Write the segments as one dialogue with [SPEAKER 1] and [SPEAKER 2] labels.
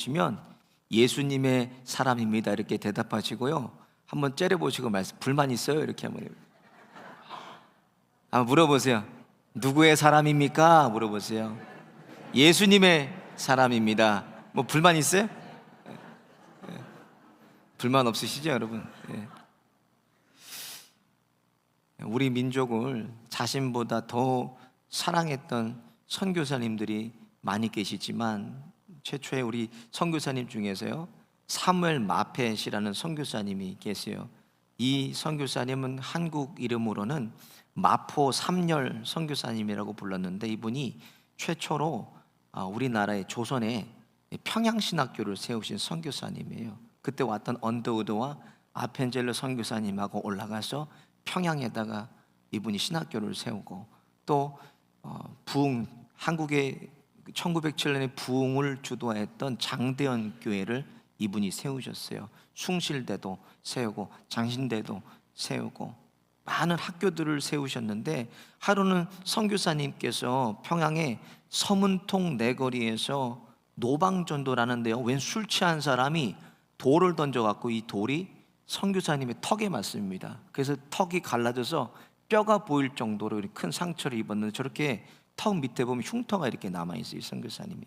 [SPEAKER 1] 보시면 예수님의 사람입니다 이렇게 대답하시고요, 한번 째려보시고 말씀, 불만 있어요? 이렇게 한번 물어보세요. 누구의 사람입니까? 물어보세요. 예수님의 사람입니다. 뭐 불만 있어요? 불만 없으시죠 여러분? 우리 민족을 자신보다 더 사랑했던 선교사님들이 많이 계시지만, 최초의 우리 선교사님 중에서요, 사무엘 마펫이라는 선교사님이 계세요. 이 선교사님은 한국 이름으로는 마포 삼열 선교사님이라고 불렀는데, 이분이 최초로 우리나라의 조선에 평양신학교를 세우신 선교사님이에요. 그때 왔던 언더우드와 아펜젤러 선교사님하고 올라가서 평양에다가 이분이 신학교를 세우고, 또 부흥, 한국의 1907년에 부흥을 주도했던 장대현 교회를 이분이 세우셨어요. 숭실대도 세우고 장신대도 세우고 많은 학교들을 세우셨는데, 하루는 선교사님께서 평양의 서문통 내거리에서 노방전도라는데요, 웬 술 취한 사람이 돌을 던져갖고 이 돌이 선교사님의 턱에 맞습니다. 그래서 턱이 갈라져서 뼈가 보일 정도로 이렇게 큰 상처를 입었는데, 저렇게 턱 밑에 보면 흉터가 이렇게 남아있어요. 선교사님이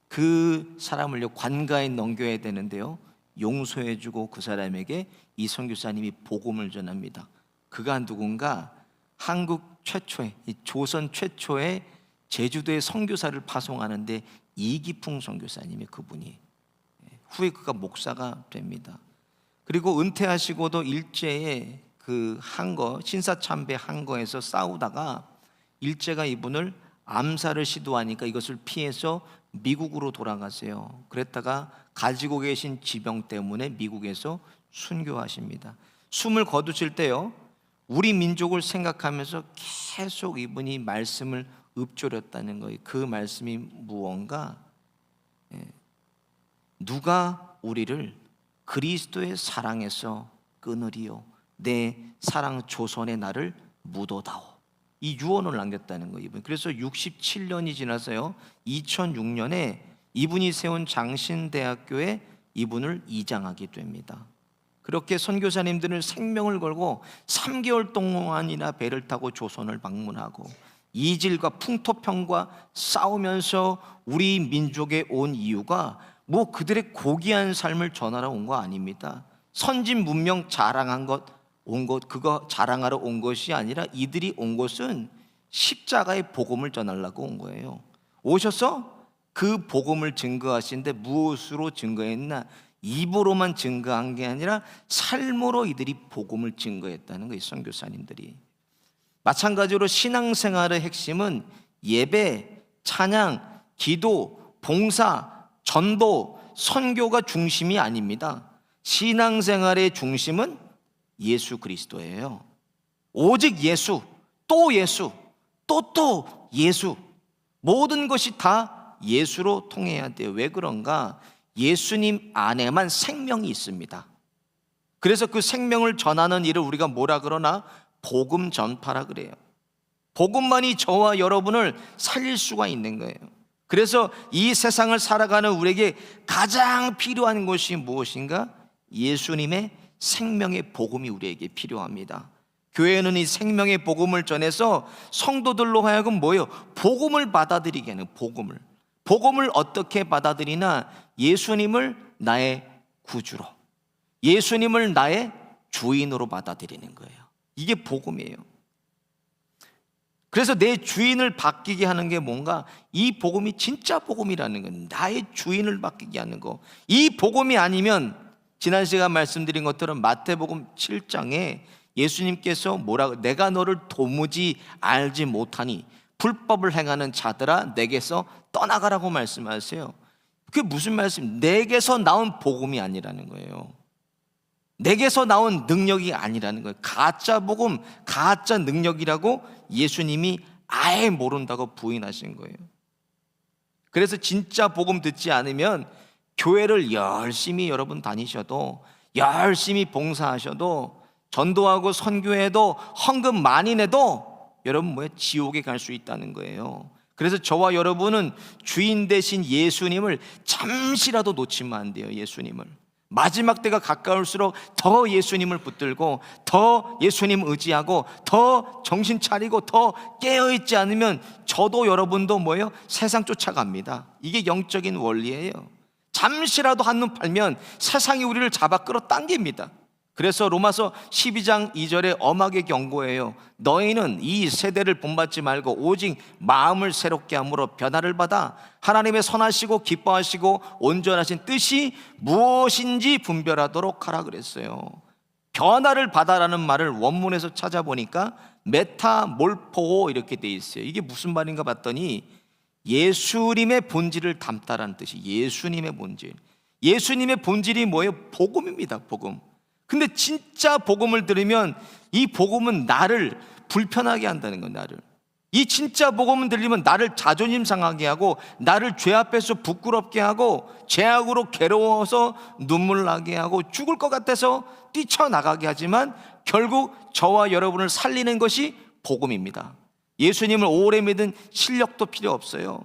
[SPEAKER 1] 그 사람을 관가에 넘겨야 되는데요, 용서해주고 그 사람에게 이 선교사님이 복음을 전합니다. 그가 누군가, 한국 최초의, 조선 최초의 제주도의 선교사를 파송하는데 이기풍 선교사님이 그분이, 후에 그가 목사가 됩니다. 그리고 은퇴하시고도 일제의 그 항거, 신사참배 항거에서 싸우다가 일제가 이분을 암살을 시도하니까 이것을 피해서 미국으로 돌아가세요. 그랬다가 가지고 계신 지병 때문에 미국에서 순교하십니다. 숨을 거두실 때요, 우리 민족을 생각하면서 계속 이분이 말씀을 읊조렸다는 거예요. 그 말씀이 무언가, 누가 우리를 그리스도의 사랑에서 끊으리요, 내 사랑 조선의 나를 묻어다오, 이 유언을 남겼다는 거예요. 그래서 67년이 지나서요, 2006년에 이분이 세운 장신대학교에 이분을 이장하게 됩니다. 그렇게 선교사님들은 생명을 걸고 3개월 동안이나 배를 타고 조선을 방문하고 이질과 풍토병과 싸우면서 우리 민족에 온 이유가 뭐 그들의 고귀한 삶을 전하러 온 거 아닙니다. 선진 문명 자랑한 것, 그거 자랑하러 온 것이 아니라, 이들이 온 것은 십자가의 복음을 전하려고 온 거예요. 오셔서 그 복음을 증거하시는데, 무엇으로 증거했나? 입으로만 증거한 게 아니라 삶으로 이들이 복음을 증거했다는 거예요, 선교사님들이. 마찬가지로 신앙생활의 핵심은 예배, 찬양, 기도, 봉사, 전도, 선교가 중심이 아닙니다. 신앙생활의 중심은 예수 그리스도예요. 오직 예수, 또 예수, 또 예수. 모든 것이 다 예수로 통해야 돼요. 왜 그런가? 예수님 안에만 생명이 있습니다. 그래서 그 생명을 전하는 일을 우리가 뭐라 그러나? 복음 전파라 그래요. 복음만이 저와 여러분을 살릴 수가 있는 거예요. 그래서 이 세상을 살아가는 우리에게 가장 필요한 것이 무엇인가? 예수님의 생명의 복음이 우리에게 필요합니다. 교회는 이 생명의 복음을 전해서 성도들로 하여금 뭐예요? 복음을 받아들이게 하는, 복음을 어떻게 받아들이나? 예수님을 나의 구주로, 예수님을 나의 주인으로 받아들이는 거예요. 이게 복음이에요. 그래서 내 주인을 바뀌게 하는 게 뭔가? 이 복음이 진짜 복음이라는 건 나의 주인을 바뀌게 하는 거. 이 복음이 아니면, 지난 시간 말씀드린 것처럼 마태복음 7장에 예수님께서 뭐라고? 내가 너를 도무지 알지 못하니 불법을 행하는 자들아 내게서 떠나가라고 말씀하세요. 그게 무슨 말씀? 내게서 나온 복음이 아니라는 거예요. 내게서 나온 능력이 아니라는 거예요. 가짜 복음, 가짜 능력이라고 예수님이 아예 모른다고 부인하신 거예요. 그래서 진짜 복음 듣지 않으면 교회를 열심히 여러분 다니셔도, 열심히 봉사하셔도, 전도하고 선교해도, 헌금 많이 내도 여러분 지옥에 갈 수 있다는 거예요. 그래서 저와 여러분은 주인 대신 예수님을 잠시라도 놓치면 안 돼요. 예수님을. 마지막 때가 가까울수록 더 예수님을 붙들고 더 예수님 의지하고 더 정신 차리고 더 깨어있지 않으면 저도 여러분도 뭐예요? 세상 쫓아갑니다. 이게 영적인 원리예요. 잠시라도 한눈 팔면 세상이 우리를 잡아 끌어당깁니다. 그래서 로마서 12장 2절에 엄하게 경고해요. 너희는 이 세대를 본받지 말고 오직 마음을 새롭게 함으로 변화를 받아 하나님의 선하시고 기뻐하시고 온전하신 뜻이 무엇인지 분별하도록 하라 그랬어요. 변화를 받아라는 말을 원문에서 찾아보니까 메타몰포 이렇게 돼 있어요. 이게 무슨 말인가 봤더니 예수님의 본질을 담다라는 뜻이. 예수님의 본질. 예수님의 본질이 뭐예요? 복음입니다. 복음. 근데 진짜 복음을 들으면 이 복음은 나를 불편하게 한다는 거예요. 나를. 이 진짜 복음을 들리면 나를 자존심 상하게 하고 나를 죄 앞에서 부끄럽게 하고 죄악으로 괴로워서 눈물 나게 하고 죽을 것 같아서 뛰쳐나가게 하지만 결국 저와 여러분을 살리는 것이 복음입니다. 예수님을 오래 믿은 실력도 필요 없어요.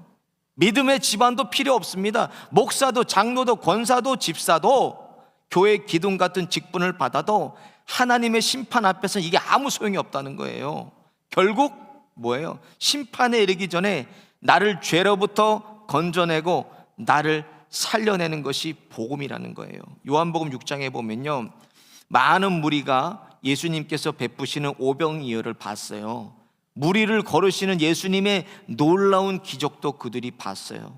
[SPEAKER 1] 믿음의 집안도 필요 없습니다. 목사도 장로도 권사도 집사도 교회 기둥 같은 직분을 받아도 하나님의 심판 앞에서 이게 아무 소용이 없다는 거예요. 결국 뭐예요? 심판에 이르기 전에 나를 죄로부터 건져내고 나를 살려내는 것이 복음이라는 거예요. 요한복음 6장에 보면요, 많은 무리가 예수님께서 베푸시는 오병이어를 봤어요. 무리를 걸으시는 예수님의 놀라운 기적도 그들이 봤어요.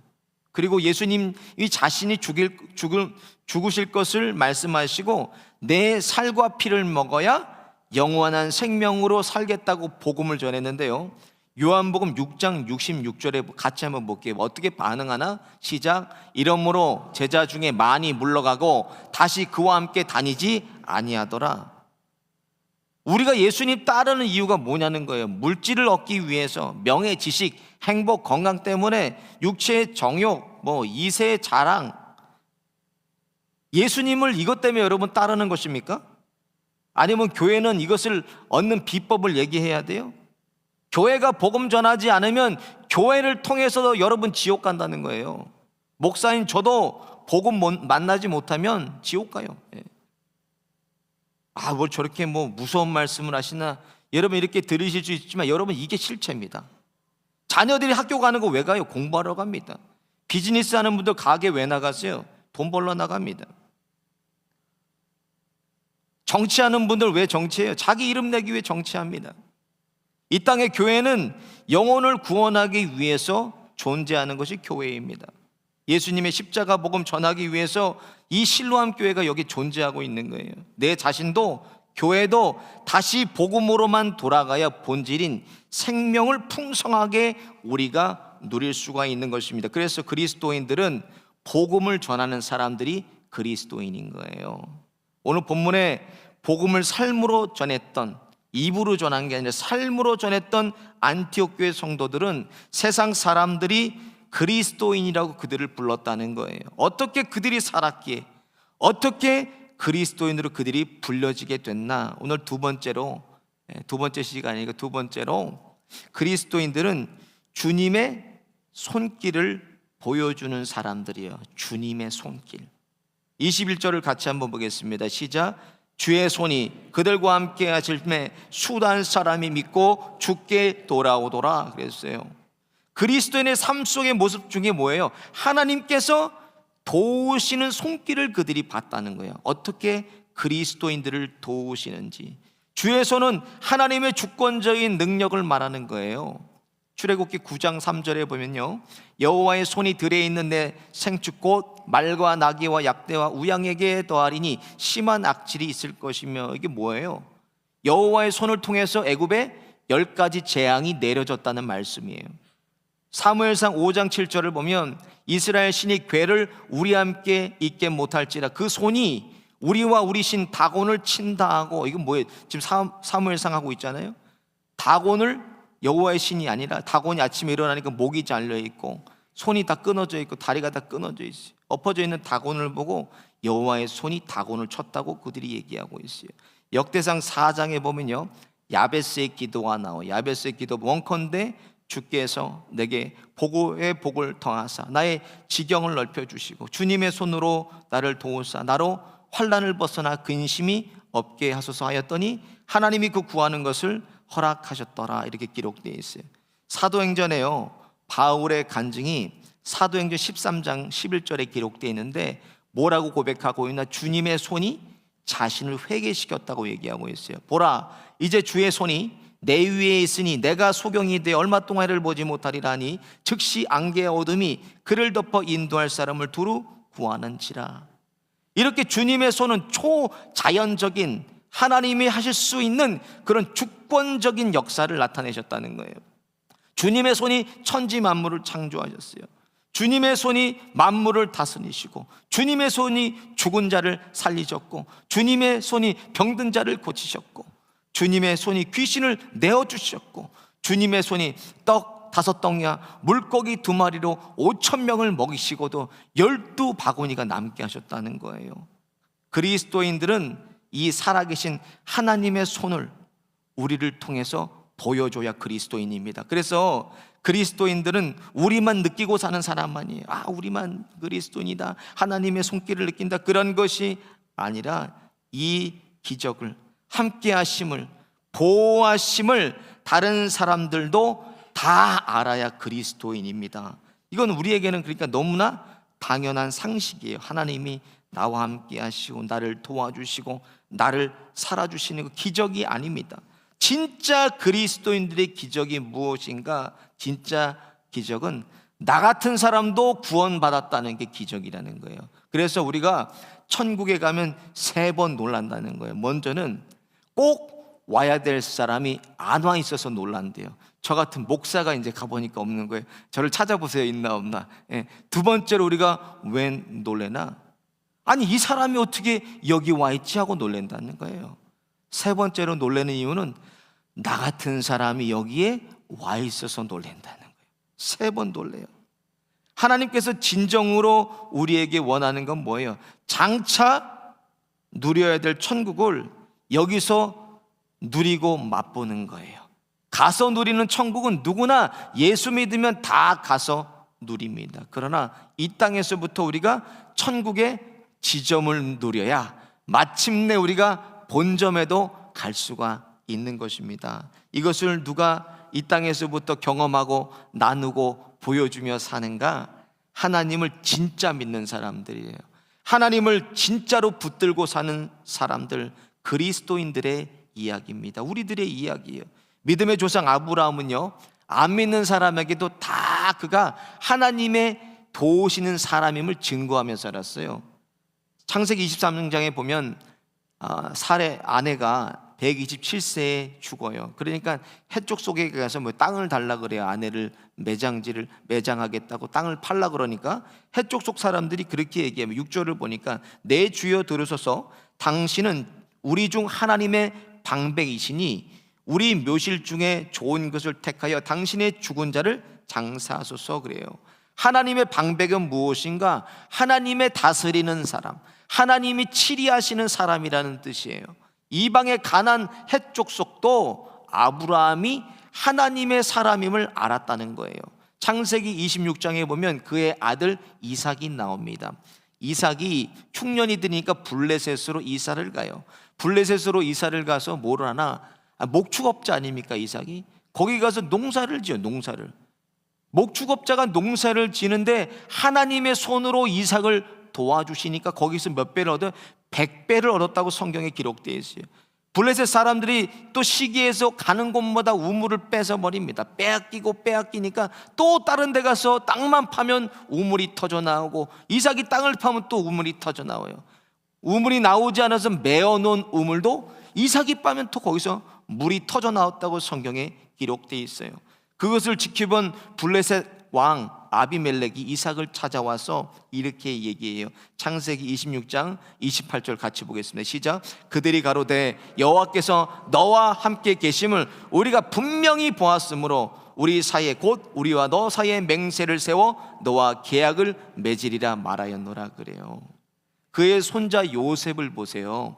[SPEAKER 1] 그리고 예수님이 자신이 죽으실 것을 말씀하시고 내 살과 피를 먹어야 영원한 생명으로 살겠다고 복음을 전했는데요, 요한복음 6장 66절에 같이 한번 볼게요. 어떻게 반응하나? 시작. 이러므로 제자 중에 많이 물러가고 다시 그와 함께 다니지 아니하더라. 우리가 예수님 따르는 이유가 뭐냐는 거예요. 물질을 얻기 위해서, 명예, 지식, 행복, 건강 때문에, 육체의 정욕, 이세의 자랑. 예수님을 이것 때문에 여러분 따르는 것입니까? 아니면 교회는 이것을 얻는 비법을 얘기해야 돼요? 교회가 복음 전하지 않으면 교회를 통해서도 여러분 지옥 간다는 거예요. 목사인 저도 복음 만나지 못하면 지옥 가요. 뭘 저렇게 무서운 말씀을 하시나, 여러분 이렇게 들으실 수 있지만 여러분 이게 실체입니다. 자녀들이 학교 가는 거 왜 가요? 공부하러 갑니다. 비즈니스 하는 분들 가게 왜 나가세요? 돈 벌러 나갑니다. 정치하는 분들 왜 정치해요? 자기 이름 내기 위해 정치합니다. 이 땅의 교회는 영혼을 구원하기 위해서 존재하는 것이 교회입니다. 예수님의 십자가 복음 전하기 위해서 이 실로암 교회가 여기 존재하고 있는 거예요. 내 자신도 교회도 다시 복음으로만 돌아가야 본질인 생명을 풍성하게 우리가 누릴 수가 있는 것입니다. 그래서 그리스도인들은 복음을 전하는 사람들이 그리스도인인 거예요. 오늘 본문에 복음을 삶으로 전했던, 입으로 전한 게 아니라 삶으로 전했던 안티옥 교회 성도들은 세상 사람들이 그리스도인이라고 그들을 불렀다는 거예요. 어떻게 그들이 살았기에, 어떻게 그리스도인으로 그들이 불려지게 됐나? 오늘 두 번째 시간이니까 두 번째로 그리스도인들은 주님의 손길을 보여주는 사람들이에요. 주님의 손길. 21절을 같이 한번 보겠습니다. 시작. 주의 손이 그들과 함께 하실 때 수단 사람이 믿고 죽게 돌아오더라 그랬어요. 그리스도인의 삶 속의 모습 중에 뭐예요? 하나님께서 도우시는 손길을 그들이 봤다는 거예요. 어떻게 그리스도인들을 도우시는지. 주의 손은 하나님의 주권적인 능력을 말하는 거예요. 출애굽기 9장 3절에 보면요, 여호와의 손이 들에 있는 내 생축 곧 말과 나귀와 약대와 우양에게 더하리니 심한 악질이 있을 것이며. 이게 뭐예요? 여호와의 손을 통해서 애굽에 10가지 재앙이 내려졌다는 말씀이에요. 사무엘상 5장 7절을 보면 이스라엘 신이 괴를 우리와 함께 있게 못할지라 그 손이 우리와 우리 신 다곤을 친다 하고. 이건 뭐예요? 지금 사무엘상 하고 있잖아요. 다곤을, 여호와의 신이 아니라 다곤이 아침에 일어나니까 목이 잘려 있고 손이 다 끊어져 있고 다리가 다 끊어져 있어요. 엎어져 있는 다곤을 보고 여호와의 손이 다곤을 쳤다고 그들이 얘기하고 있어요. 역대상 4장에 보면요, 야베스의 기도가 나와요. 야베스의 기도 원컨대 주께서 내게 복의 복을 더하사 나의 지경을 넓혀주시고 주님의 손으로 나를 도우사 나로 환난을 벗어나 근심이 없게 하소서 하였더니 하나님이 그 구하는 것을 허락하셨더라. 이렇게 기록되어 있어요. 사도행전에요, 바울의 간증이 사도행전 13장 11절에 기록되어 있는데 뭐라고 고백하고 있나? 주님의 손이 자신을 회개시켰다고 얘기하고 있어요. 보라, 이제 주의 손이 내 위에 있으니 내가 소경이 되어 얼마 동안 해를 보지 못하리라니 즉시 안개의 어둠이 그를 덮어 인도할 사람을 두루 구하는지라. 이렇게 주님의 손은 초자연적인 하나님이 하실 수 있는 그런 주권적인 역사를 나타내셨다는 거예요. 주님의 손이 천지 만물을 창조하셨어요. 주님의 손이 만물을 다스리시고 주님의 손이 죽은 자를 살리셨고 주님의 손이 병든 자를 고치셨고 주님의 손이 귀신을 내어주셨고 주님의 손이 떡 5덩이와 물고기 2마리로 5,000명을 먹이시고도 12바구니가 남게 하셨다는 거예요. 그리스도인들은 이 살아계신 하나님의 손을 우리를 통해서 보여줘야 그리스도인입니다. 그래서 그리스도인들은 우리만 느끼고 사는 사람 아니에요. 우리만 그리스도인이다, 하나님의 손길을 느낀다, 그런 것이 아니라 이 기적을, 함께 하심을, 보호하심을 다른 사람들도 다 알아야 그리스도인입니다. 이건 우리에게는 그러니까 너무나 당연한 상식이에요. 하나님이 나와 함께 하시고 나를 도와주시고 나를 살아주시는 그 기적이 아닙니다. 진짜 그리스도인들의 기적이 무엇인가? 진짜 기적은 나 같은 사람도 구원받았다는 게 기적이라는 거예요. 그래서 우리가 천국에 가면 3번 놀란다는 거예요. 먼저는 꼭 와야 될 사람이 안 와 있어서 놀란대요. 저 같은 목사가 이제 가보니까 없는 거예요. 저를 찾아보세요, 있나 없나. 2번째로 우리가 왜 놀래나? 아니, 이 사람이 어떻게 여기 와 있지 하고 놀란다는 거예요. 3번째로 놀라는 이유는 나 같은 사람이 여기에 와 있어서 놀란다는 거예요. 3번 놀래요. 하나님께서 진정으로 우리에게 원하는 건 뭐예요? 장차 누려야 될 천국을 여기서 누리고 맛보는 거예요. 가서 누리는 천국은 누구나 예수 믿으면 다 가서 누립니다. 그러나 이 땅에서부터 우리가 천국의 지점을 누려야 마침내 우리가 본점에도 갈 수가 있는 것입니다. 이것을 누가 이 땅에서부터 경험하고 나누고 보여주며 사는가? 하나님을 진짜 믿는 사람들이에요. 하나님을 진짜로 붙들고 사는 사람들, 그리스도인들의 이야기입니다. 우리들의 이야기예요. 믿음의 조상 아브라함은요, 안 믿는 사람에게도 다 그가 하나님의 도우시는 사람임을 증거하며 살았어요. 창세기 23장에 보면 살의 아내가 127세에 죽어요. 그러니까 해쪽 속에 가서 땅을 달라 그래요. 아내를 매장하겠다고 땅을 팔라 그러니까 해쪽 속 사람들이 그렇게 얘기하면 6절을 보니까 내 주여 들으소서, 당신은 우리 중 하나님의 방백이시니 우리 묘실 중에 좋은 것을 택하여 당신의 죽은 자를 장사하소서 그래요. 하나님의 방백은 무엇인가? 하나님의 다스리는 사람, 하나님이 치리하시는 사람이라는 뜻이에요. 이방의 가나안 해쪽 속도 아브라함이 하나님의 사람임을 알았다는 거예요. 창세기 26장에 보면 그의 아들 이삭이 나옵니다. 이삭이 흉년이 드니까 블레셋으로 이사를 가요. 블레셋으로 이사를 가서 뭘 하나? 목축업자 아닙니까 이삭이? 거기 가서 농사를 지어요. 농사를. 목축업자가 농사를 지는데 하나님의 손으로 이삭을 도와주시니까 거기서 몇 배를 얻어요? 100배를 얻었다고 성경에 기록되어 있어요. 블레셋 사람들이 또 시기해서 가는 곳마다 우물을 뺏어버립니다. 빼앗기니까 또 다른 데 가서 땅만 파면 우물이 터져 나오고, 이삭이 땅을 파면 또 우물이 터져 나와요. 우물이 나오지 않아서 메어놓은 우물도 이삭이 빠면 또 거기서 물이 터져 나왔다고 성경에 기록되어 있어요. 그것을 지켜본 블레셋 왕 아비멜렉이 이삭을 찾아와서 이렇게 얘기해요. 창세기 26장 28절 같이 보겠습니다. 시작. 그들이 가로되 여호와께서 너와 함께 계심을 우리가 분명히 보았으므로 우리 사이에 곧 우리와 너 사이에 맹세를 세워 너와 계약을 맺으리라 말하였노라 그래요. 그의 손자 요셉을 보세요.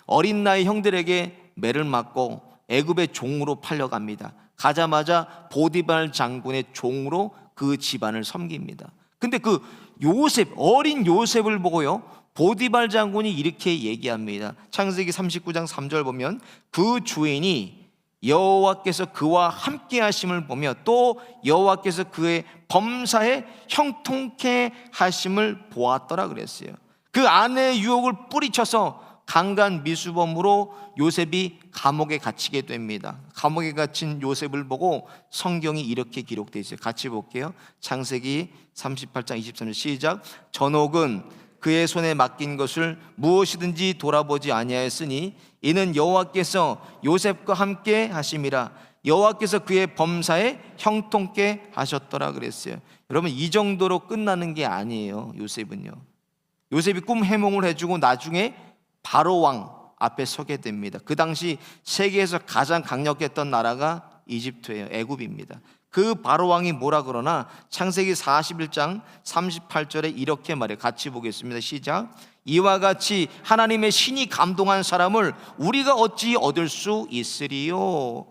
[SPEAKER 1] 어린 나이 형들에게 매를 맞고 애굽의 종으로 팔려갑니다. 가자마자 보디발 장군의 종으로 그 집안을 섬깁니다. 근데 그 요셉, 어린 요셉을 보고요, 보디발 장군이 이렇게 얘기합니다. 창세기 39장 3절 보면 그 주인이 여호와께서 그와 함께 하심을 보며 또 여호와께서 그의 범사에 형통케 하심을 보았더라 그랬어요. 그 아내의 유혹을 뿌리쳐서 강간 미수범으로 요셉이 감옥에 갇히게 됩니다. 감옥에 갇힌 요셉을 보고 성경이 이렇게 기록되어 있어요. 같이 볼게요. 창세기 38장 23절 시작. 전옥은 그의 손에 맡긴 것을 무엇이든지 돌아보지 아니하였으니 이는 여호와께서 요셉과 함께 하심이라. 여호와께서 그의 범사에 형통케 하셨더라 그랬어요. 여러분, 이 정도로 끝나는 게 아니에요. 요셉은요, 요셉이 꿈 해몽을 해주고 나중에 바로 왕 앞에 서게 됩니다. 그 당시 세계에서 가장 강력했던 나라가 이집트예요. 애굽입니다. 그 바로 왕이 뭐라 그러나 창세기 41장 38절에 이렇게 말해요. 같이 보겠습니다. 시작. 이와 같이 하나님의 신이 감동한 사람을 우리가 어찌 얻을 수 있으리요.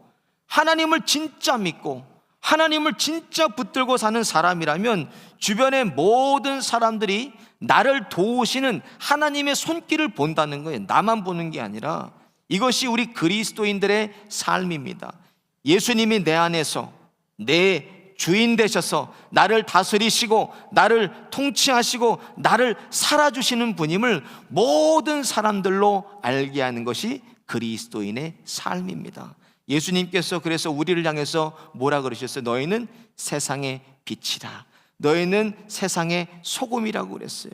[SPEAKER 1] 하나님을 진짜 믿고 하나님을 진짜 붙들고 사는 사람이라면 주변의 모든 사람들이 나를 도우시는 하나님의 손길을 본다는 거예요. 나만 보는 게 아니라 이것이 우리 그리스도인들의 삶입니다. 예수님이 내 안에서 내 주인 되셔서 나를 다스리시고 나를 통치하시고 나를 살아주시는 분임을 모든 사람들로 알게 하는 것이 그리스도인의 삶입니다. 예수님께서 그래서 우리를 향해서 뭐라 그러셨어요? 너희는 세상의 빛이다. 너희는 세상의 소금이라고 그랬어요.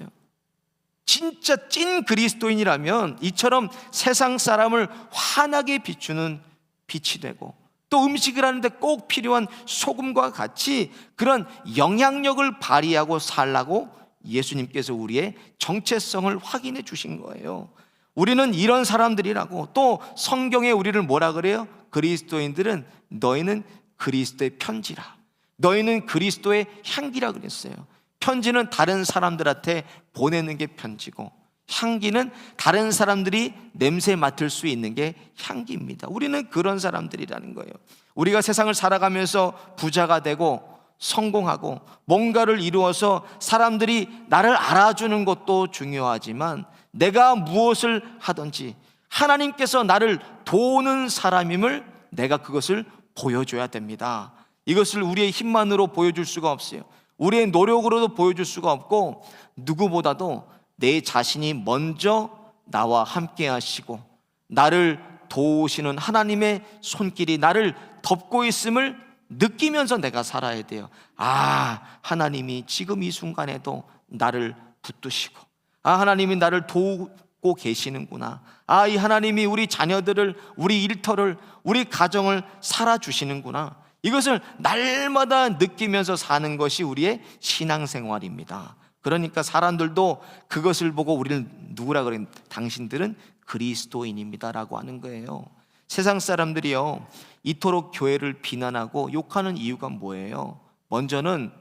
[SPEAKER 1] 진짜 찐 그리스도인이라면 이처럼 세상 사람을 환하게 비추는 빛이 되고 또 음식을 하는데 꼭 필요한 소금과 같이 그런 영향력을 발휘하고 살라고 예수님께서 우리의 정체성을 확인해 주신 거예요. 우리는 이런 사람들이라고. 또 성경에 우리를 뭐라 그래요? 그리스도인들은 너희는 그리스도의 편지라, 너희는 그리스도의 향기라 그랬어요. 편지는 다른 사람들한테 보내는 게 편지고 향기는 다른 사람들이 냄새 맡을 수 있는 게 향기입니다. 우리는 그런 사람들이라는 거예요. 우리가 세상을 살아가면서 부자가 되고 성공하고 뭔가를 이루어서 사람들이 나를 알아주는 것도 중요하지만 내가 무엇을 하든지 하나님께서 나를 도우는 사람임을 내가 그것을 보여줘야 됩니다. 이것을 우리의 힘만으로 보여줄 수가 없어요. 우리의 노력으로도 보여줄 수가 없고 누구보다도 내 자신이 먼저 나와 함께 하시고 나를 도우시는 하나님의 손길이 나를 덮고 있음을 느끼면서 내가 살아야 돼요. 아, 하나님이 지금 이 순간에도 나를 붙드시고 하나님이 나를 도우고 계시는구나. 이 하나님이 우리 자녀들을, 우리 일터를, 우리 가정을 살아주시는구나. 이것을 날마다 느끼면서 사는 것이 우리의 신앙생활입니다. 그러니까 사람들도 그것을 보고 우리를 누구라 그래요? 당신들은 그리스도인입니다 라고 하는 거예요. 세상 사람들이요, 이토록 교회를 비난하고 욕하는 이유가 뭐예요? 먼저는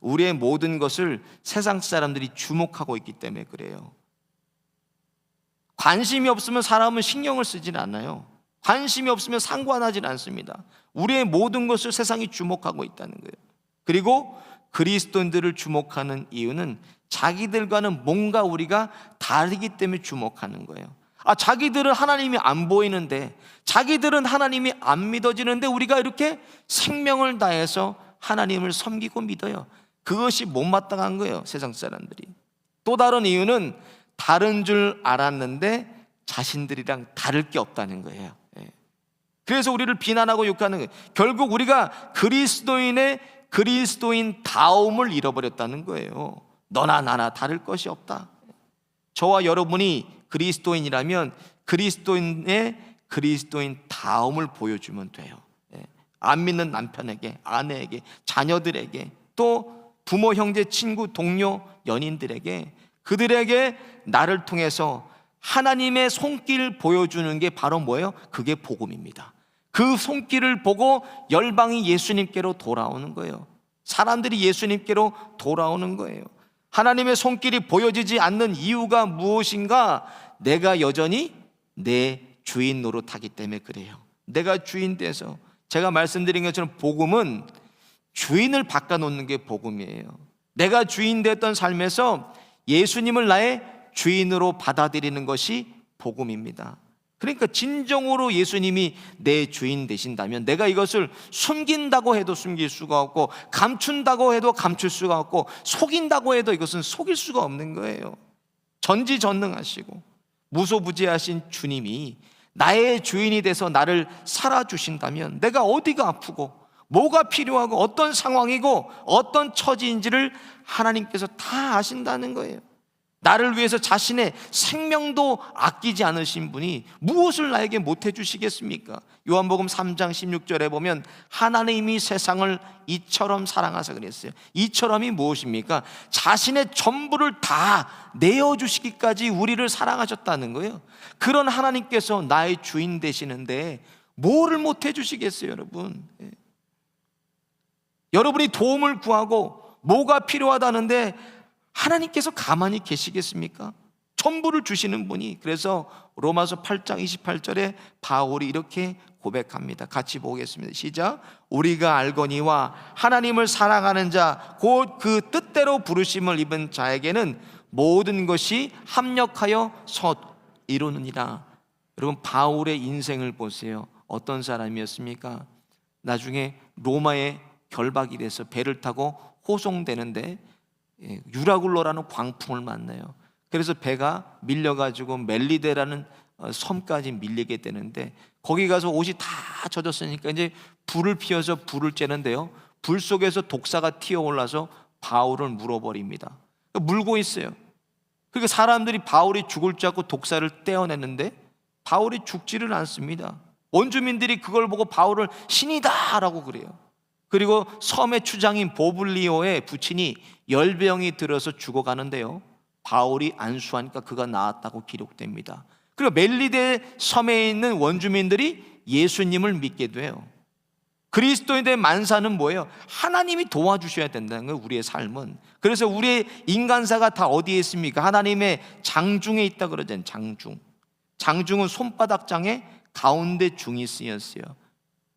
[SPEAKER 1] 우리의 모든 것을 세상 사람들이 주목하고 있기 때문에 그래요. 관심이 없으면 사람은 신경을 쓰질 않아요. 관심이 없으면 상관하지 않습니다. 우리의 모든 것을 세상이 주목하고 있다는 거예요. 그리고 그리스도인들을 주목하는 이유는 자기들과는 뭔가 우리가 다르기 때문에 주목하는 거예요. 자기들은 하나님이 안 보이는데, 자기들은 하나님이 안 믿어지는데 우리가 이렇게 생명을 다해서 하나님을 섬기고 믿어요. 그것이 못마땅한 거예요, 세상 사람들이. 또 다른 이유는 다른 줄 알았는데 자신들이랑 다를 게 없다는 거예요. 그래서 우리를 비난하고 욕하는 거예요. 결국 우리가 그리스도인 다움을 잃어버렸다는 거예요. 너나 나나 다를 것이 없다. 저와 여러분이 그리스도인이라면 그리스도인 다움을 보여주면 돼요. 안 믿는 남편에게, 아내에게, 자녀들에게, 또 부모, 형제, 친구, 동료, 연인들에게, 그들에게 나를 통해서 하나님의 손길 보여주는 게 바로 뭐예요? 그게 복음입니다. 그 손길을 보고 열방이 예수님께로 돌아오는 거예요. 사람들이 예수님께로 돌아오는 거예요. 하나님의 손길이 보여지지 않는 이유가 무엇인가? 내가 여전히 내 주인 노릇하기 때문에 그래요. 내가 주인 돼서 제가 말씀드린 것처럼 복음은 주인을 바꿔놓는 게 복음이에요. 내가 주인 됐던 삶에서 예수님을 나의 주인으로 받아들이는 것이 복음입니다. 그러니까 진정으로 예수님이 내 주인 되신다면 내가 이것을 숨긴다고 해도 숨길 수가 없고, 감춘다고 해도 감출 수가 없고, 속인다고 해도 이것은 속일 수가 없는 거예요. 전지전능하시고 무소부지하신 주님이 나의 주인이 돼서 나를 살아주신다면 내가 어디가 아프고 뭐가 필요하고 어떤 상황이고 어떤 처지인지를 하나님께서 다 아신다는 거예요. 나를 위해서 자신의 생명도 아끼지 않으신 분이 무엇을 나에게 못해 주시겠습니까? 요한복음 3장 16절에 보면 하나님이 세상을 이처럼 사랑하사 그랬어요. 이처럼이 무엇입니까? 자신의 전부를 다 내어주시기까지 우리를 사랑하셨다는 거예요. 그런 하나님께서 나의 주인 되시는데 뭐를 못해 주시겠어요, 여러분? 여러분이 도움을 구하고 뭐가 필요하다는데 하나님께서 가만히 계시겠습니까? 전부를 주시는 분이. 그래서 로마서 8장 28절에 바울이 이렇게 고백합니다. 같이 보겠습니다. 시작. 우리가 알거니와 하나님을 사랑하는 자 곧 그 뜻대로 부르심을 입은 자에게는 모든 것이 합력하여 이루느니라. 여러분, 바울의 인생을 보세요. 어떤 사람이었습니까? 나중에 로마에 결박이 돼서 배를 타고 호송되는데 유라굴로라는 광풍을 만나요. 그래서 배가 밀려가지고 멜리데라는 섬까지 밀리게 되는데, 거기 가서 옷이 다 젖었으니까 이제 불을 피워서 불을 쬐는데요, 불 속에서 독사가 튀어올라서 바울을 물어버립니다. 물고 있어요. 그러니까 사람들이 바울이 죽을 줄 알고 독사를 떼어냈는데 바울이 죽지를 않습니다. 원주민들이 그걸 보고 바울을 신이다 라고 그래요. 그리고 섬의 추장인 보블리오의 부친이 열병이 들어서 죽어가는데요, 바울이 안수하니까 그가 나았다고 기록됩니다. 그리고 멜리데 섬에 있는 원주민들이 예수님을 믿게 돼요. 그리스도인의 만사는 뭐예요? 하나님이 도와주셔야 된다는 거예요, 우리의 삶은. 그래서 우리의 인간사가 다 어디에 있습니까? 하나님의 장중에 있다 그러잖아요. 장중은 손바닥장에 가운데 중이 쓰였어요.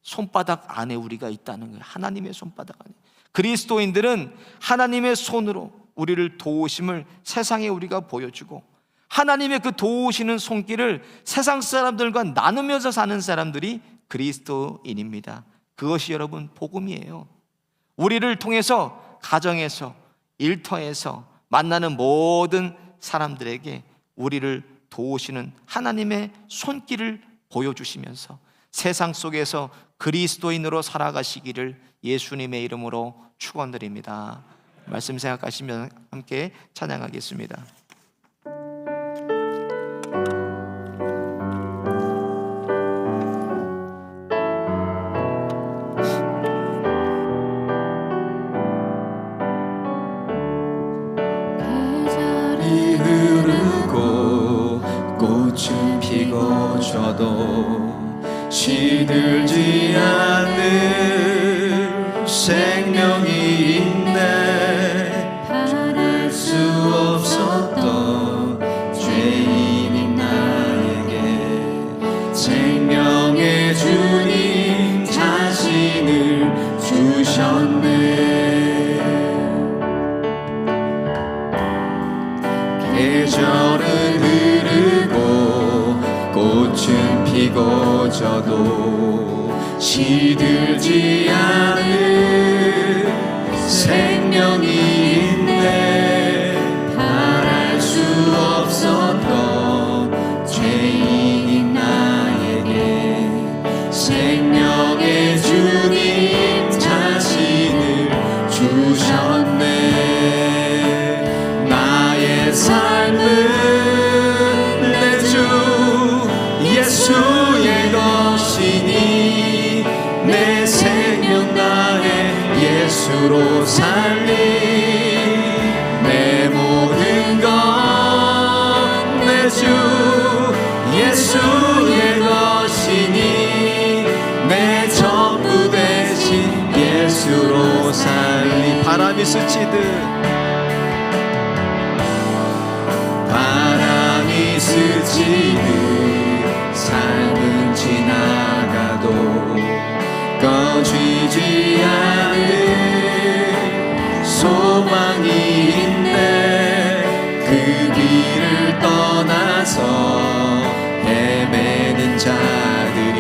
[SPEAKER 1] 손바닥 안에 우리가 있다는 거예요. 하나님의 손바닥 안에. 그리스도인들은 하나님의 손으로 우리를 도우심을 세상에 우리가 보여주고, 하나님의 그 도우시는 손길을 세상 사람들과 나누면서 사는 사람들이 그리스도인입니다. 그것이 여러분 복음이에요. 우리를 통해서 가정에서, 일터에서 만나는 모든 사람들에게 우리를 도우시는 하나님의 손길을 보여주시면서 세상 속에서 그리스도인으로 살아가시기를 예수님의 이름으로 축원드립니다. 말씀 생각하시면 함께 찬양하겠습니다.
[SPEAKER 2] 계절이 흐르고 꽃은 피고 져도 시들지 않는 생명이 있네. 바랄 수 없었던 죄인인 나에게 생명의 주님 자신을 주셨네. 계절은 흐르고 꽃은 피고 져도 시들지 않은 생명이 있네. 바랄 수 없었던 죄인인 나에게 생명의 주님 자신을 주셨네. 나의 삶은 내 주 예수의 것이니 내 생명 다해 예수로 살리. 내 모든 것 내 주 예수의 것이니 내 전부 되신 예수로 살리. 바람이 스치듯 스치듯 삶은 지나가도 이루어지지 않은 소망이 있네. 그 길을 떠나서 헤매는 자들이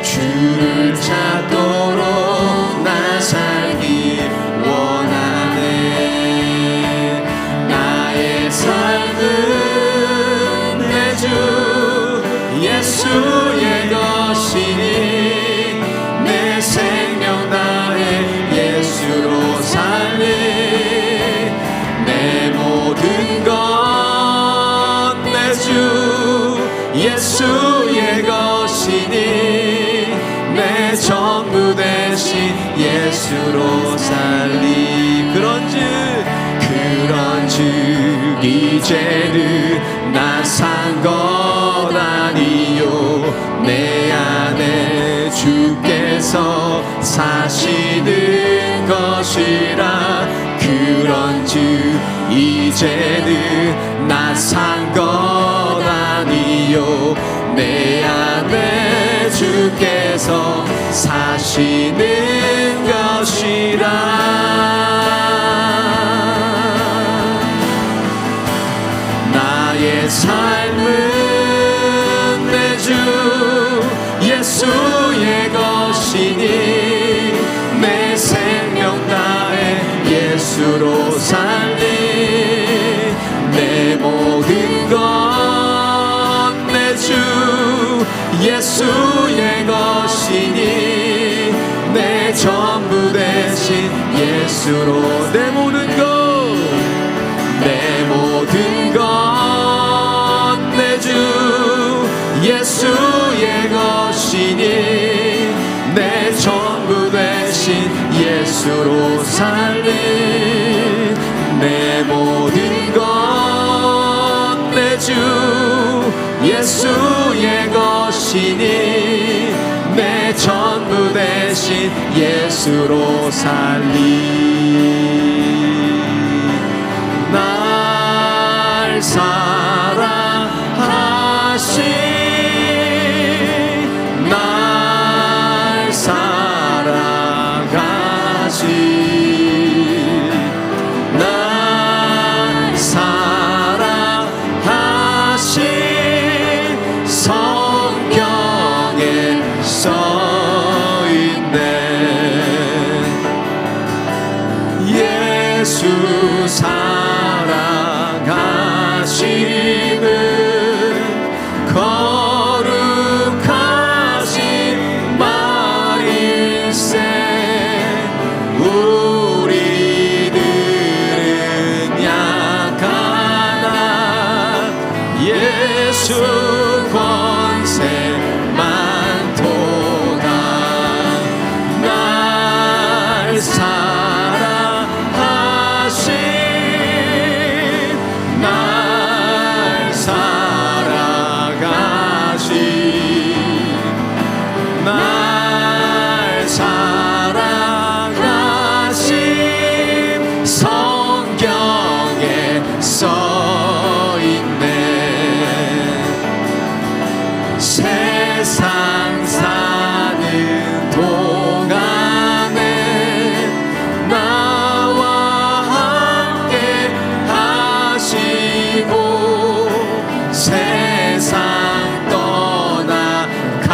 [SPEAKER 2] 주를 찾도록 나 살길 원하네. 나의 삶은 내 주 예수의 것이니 내 생명 다해 예수로 살리. 내 모든 것 내 주 예수의 것이니 내 전부 대신 예수로 살리. 그런즉 이제는 나 산 것 아니요 내 안에 주께서 사시는 것이라. 그런즉 이제는 나 산 것 아니요 내 안에 주께서 사시는 것이라. 나의 삶은 내 주 예수의 것이니 내 생명 다해 예수로 살리. 내 모든 것 내 주 예수의 것이니 내 전부 대신 예수로. 내 모든 것 내 주 예수의 것이니 내 전부 대신 예수로 살리. 내 모든 것 내 주 예수의 것이니 내 전부 대신 예수로 살리. 날 사랑하신 날 사랑하신 날 사랑하신 성경에 써있네. 예수 사랑하심은 거룩하신 말일세. 우리들은 약하나 예수 권세 많도다. 날 사랑하신 날 사랑하신 날 사랑하신 성경에 써있네. 세상 사는 동안에 나와 함께 하시고 세상 떠나가는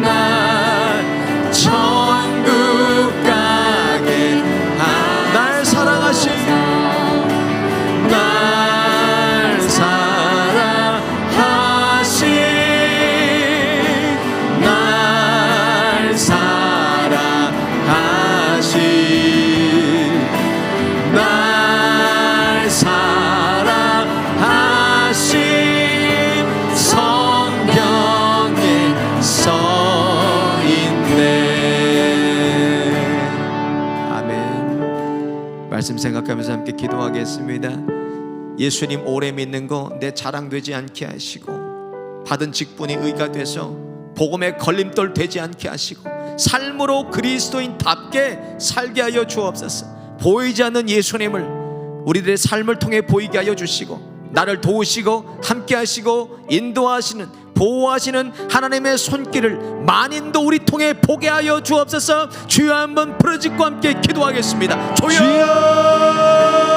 [SPEAKER 2] 날 천국 가게 날 사랑하신 날 사랑하신 날 사랑하신 날 사랑하신 성경에 써있네. 아멘. 말씀 생각하면서 함께 기도하겠습니다. 예수님 오래 믿는 거 내 자랑되지 않게 하시고 받은 직분이 의가 돼서 복음의 걸림돌 되지 않게 하시고 삶으로 그리스도인답게 살게 하여 주옵소서. 보이지 않는 예수님을 우리들의 삶을 통해 보이게 하여 주시고 나를 도우시고 함께 하시고 인도하시는 보호하시는 하나님의 손길을 만인도 우리 통해 보게 하여 주옵소서. 주여 한번 부르짖고 함께 기도하겠습니다. 주여